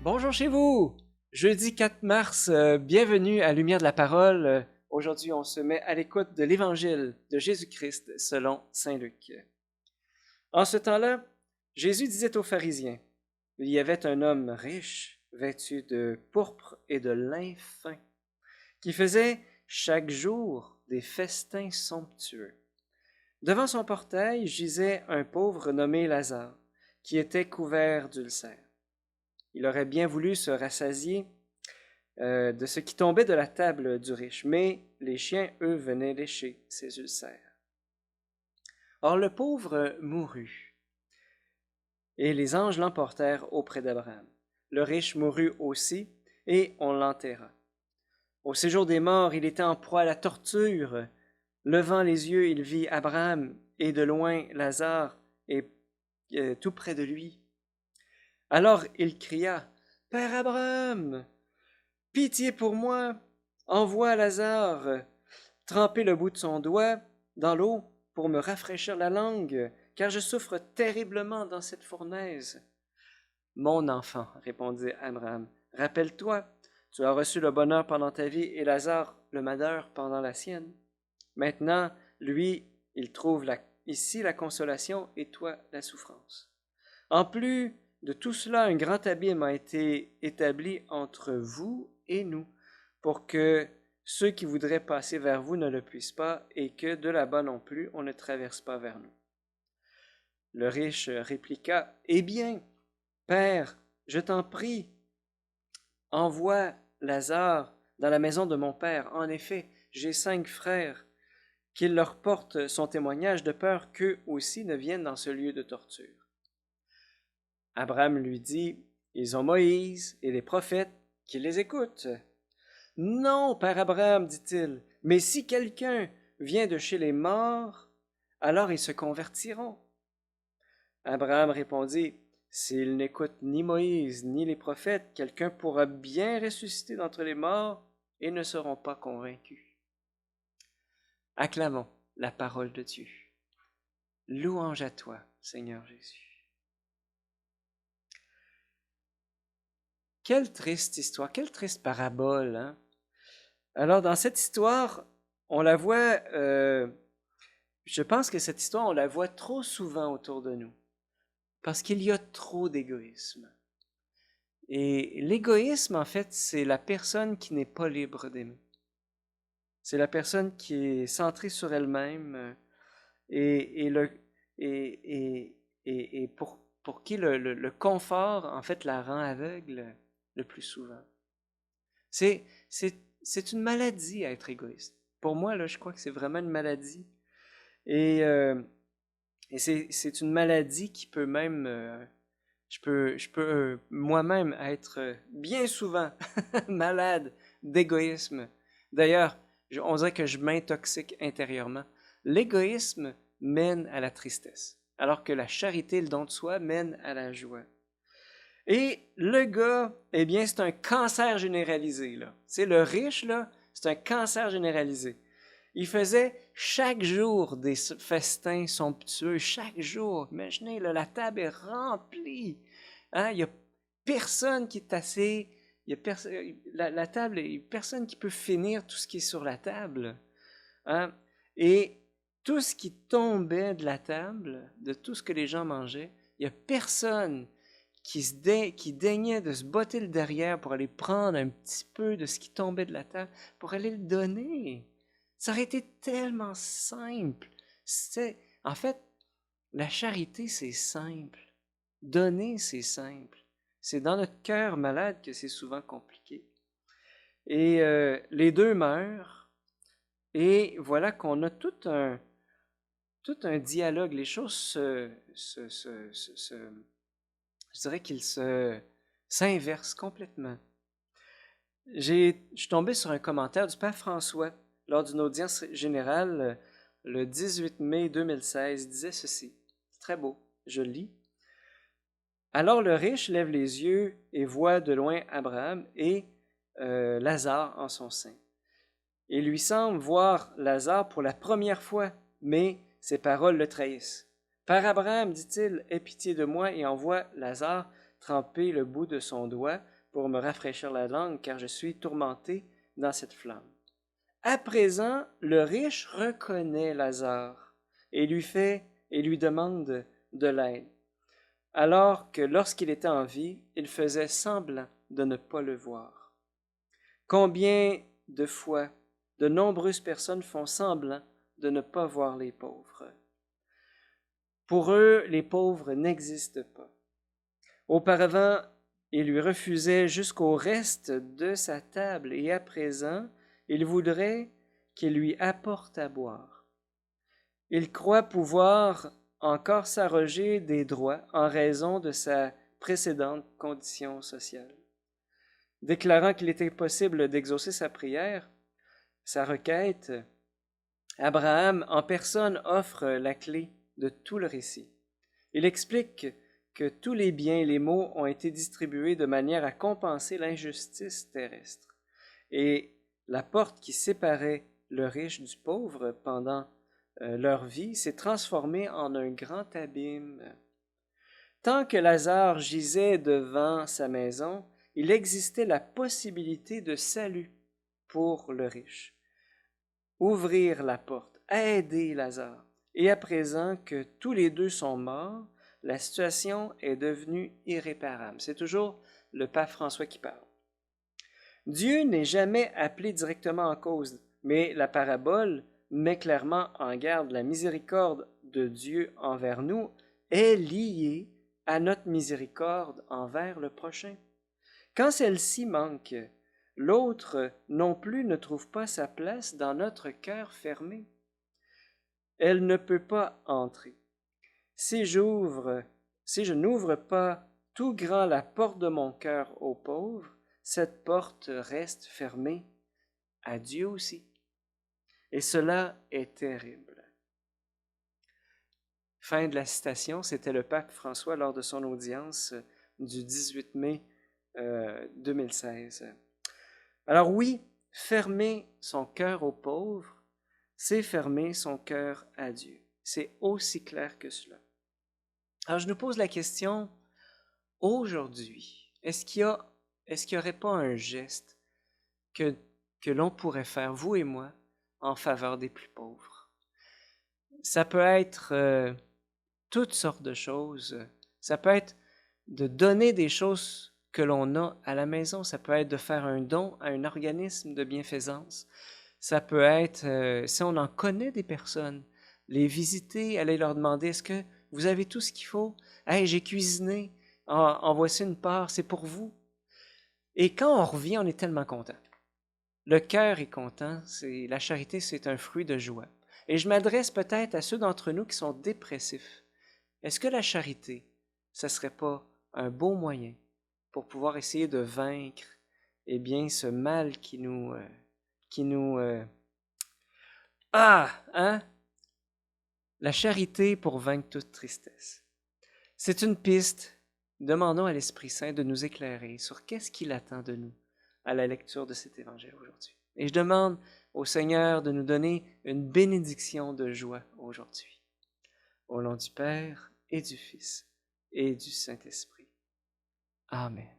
Bonjour chez vous! Jeudi 4 mars, bienvenue à Lumière de la Parole. Aujourd'hui, on se met à l'écoute de l'Évangile de Jésus-Christ selon Saint Luc. En ce temps-là, Jésus disait aux pharisiens, il y avait un homme riche, vêtu de pourpre et de lin fin, qui faisait chaque jour des festins somptueux. Devant son portail gisait un pauvre nommé Lazare, qui était couvert d'ulcères. Il aurait bien voulu se rassasier de ce qui tombait de la table du riche, mais les chiens, eux, venaient lécher ses ulcères. Or le pauvre mourut, et les anges l'emportèrent auprès d'Abraham. Le riche mourut aussi, et on l'enterra. Au séjour des morts, il était en proie à la torture. Levant les yeux, il vit Abraham, et de loin Lazare, et tout près de lui. Alors il cria, « Père Abraham, pitié pour moi, envoie Lazare tremper le bout de son doigt dans l'eau pour me rafraîchir la langue, car je souffre terriblement dans cette fournaise. » « Mon enfant, répondit Abraham, rappelle-toi, tu as reçu le bonheur pendant ta vie et Lazare le malheur pendant la sienne. Maintenant, lui, il trouve ici la consolation et toi la souffrance. En plus de tout cela, un grand abîme a été établi entre vous et nous, pour que ceux qui voudraient passer vers vous ne le puissent pas, et que de là-bas non plus, on ne traverse pas vers nous. Le riche répliqua, « Eh bien, Père, je t'en prie, envoie Lazare dans la maison de mon père. En effet, j'ai 5 frères, qu'il leur porte son témoignage de peur qu'eux aussi ne viennent dans ce lieu de torture. » Abraham lui dit, « Ils ont Moïse et les prophètes qui les écoutent. » « Non, père Abraham, dit-il, mais si quelqu'un vient de chez les morts, alors ils se convertiront. » Abraham répondit, « S'ils n'écoutent ni Moïse ni les prophètes, quelqu'un pourra bien ressusciter d'entre les morts et ne seront pas convaincus. » Acclamons la parole de Dieu. Louange à toi, Seigneur Jésus. Quelle triste histoire, quelle triste parabole, hein? Alors, dans cette histoire, on la voit, je pense que cette histoire, on la voit trop souvent autour de nous, parce qu'il y a trop d'égoïsme. Et l'égoïsme, en fait, c'est la personne qui n'est pas libre d'aimer. C'est la personne qui est centrée sur elle-même et pour qui le confort, en fait, la rend aveugle le plus souvent. C'est une maladie à être égoïste. Pour moi, là, je crois que c'est vraiment une maladie. Et c'est une maladie qui peut même... je peux moi-même être bien souvent malade d'égoïsme. D'ailleurs, on dirait que je m'intoxique intérieurement. L'égoïsme mène à la tristesse, alors que la charité, le don de soi, mène à la joie. Et le gars, eh bien, c'est un cancer généralisé, là. C'est le riche, là, c'est un cancer généralisé. Il faisait chaque jour des festins somptueux, chaque jour. Imaginez, là, la table est remplie. Hein? Il n'y a personne qui est assez... la table, il n'y a personne qui peut finir tout ce qui est sur la table. Hein? Et tout ce qui tombait de la table, de tout ce que les gens mangeaient, il n'y a personne qui daignait de se botter le derrière pour aller prendre un petit peu de ce qui tombait de la table, pour aller le donner. Ça aurait été tellement simple. En fait, la charité, c'est simple. Donner, c'est simple. C'est dans notre cœur malade que c'est souvent compliqué. Et les deux meurent, et voilà qu'on a tout un dialogue. Les choses je dirais qu'ils s'inversent complètement. Je suis tombé sur un commentaire du Père François lors d'une audience générale le 18 mai 2016. Il disait ceci, c'est très beau, je lis. « Alors le riche lève les yeux et voit de loin Abraham et Lazare en son sein. Il lui semble voir Lazare pour la première fois, mais ses paroles le trahissent. « Père Abraham, dit-il, aie pitié de moi et envoie Lazare tremper le bout de son doigt pour me rafraîchir la langue, car je suis tourmenté dans cette flamme. À présent, le riche reconnaît Lazare et lui demande de l'aide, alors que lorsqu'il était en vie, il faisait semblant de ne pas le voir. Combien de fois de nombreuses personnes font semblant de ne pas voir les pauvres? Pour eux, les pauvres n'existent pas. Auparavant, il lui refusait jusqu'au reste de sa table et à présent, il voudrait qu'il lui apporte à boire. Il croit pouvoir encore s'arroger des droits en raison de sa précédente condition sociale. Déclarant qu'il était possible d'exaucer sa prière, sa requête, Abraham en personne offre la clé de tout le récit. Il explique que tous les biens et les maux ont été distribués de manière à compenser l'injustice terrestre. Et la porte qui séparait le riche du pauvre pendant leur vie s'est transformée en un grand abîme. Tant que Lazare gisait devant sa maison, il existait la possibilité de salut pour le riche. Ouvrir la porte, aider Lazare. Et à présent que tous les deux sont morts, la situation est devenue irréparable. C'est toujours le pape François qui parle. Dieu n'est jamais appelé directement en cause, mais la parabole met clairement en garde. La miséricorde de Dieu envers nous est liée à notre miséricorde envers le prochain. Quand celle-ci manque, l'autre non plus ne trouve pas sa place dans notre cœur fermé. Elle ne peut pas entrer. Si je n'ouvre pas tout grand la porte de mon cœur aux pauvres, cette porte reste fermée à Dieu aussi. Et cela est terrible. Fin de la citation, c'était le pape François lors de son audience du 18 mai 2016. Alors oui, fermer son cœur aux pauvres, c'est fermer son cœur à Dieu. C'est aussi clair que cela. Alors je nous pose la question, aujourd'hui, est-ce qu'il y aurait pas un geste que l'on pourrait faire, vous et moi, en faveur des plus pauvres? Ça peut être toutes sortes de choses. Ça peut être de donner des choses que l'on a à la maison. Ça peut être de faire un don à un organisme de bienfaisance. Ça peut être, si on en connaît des personnes, les visiter, aller leur demander, est-ce que vous avez tout ce qu'il faut? Hey, j'ai cuisiné, en voici une part, c'est pour vous. Et quand on revient, on est tellement content. Le cœur est content, la charité, c'est un fruit de joie. Et je m'adresse peut-être à ceux d'entre nous qui sont dépressifs. Est-ce que la charité, ce ne serait pas un beau moyen pour pouvoir essayer de vaincre, eh bien, ce mal qui nous hein? La charité pour vaincre toute tristesse. C'est une piste. Demandons à l'Esprit Saint de nous éclairer sur qu'est-ce qu'il attend de nous à la lecture de cet évangile aujourd'hui. Et je demande au Seigneur de nous donner une bénédiction de joie aujourd'hui. Au nom du Père et du Fils et du Saint-Esprit. Amen.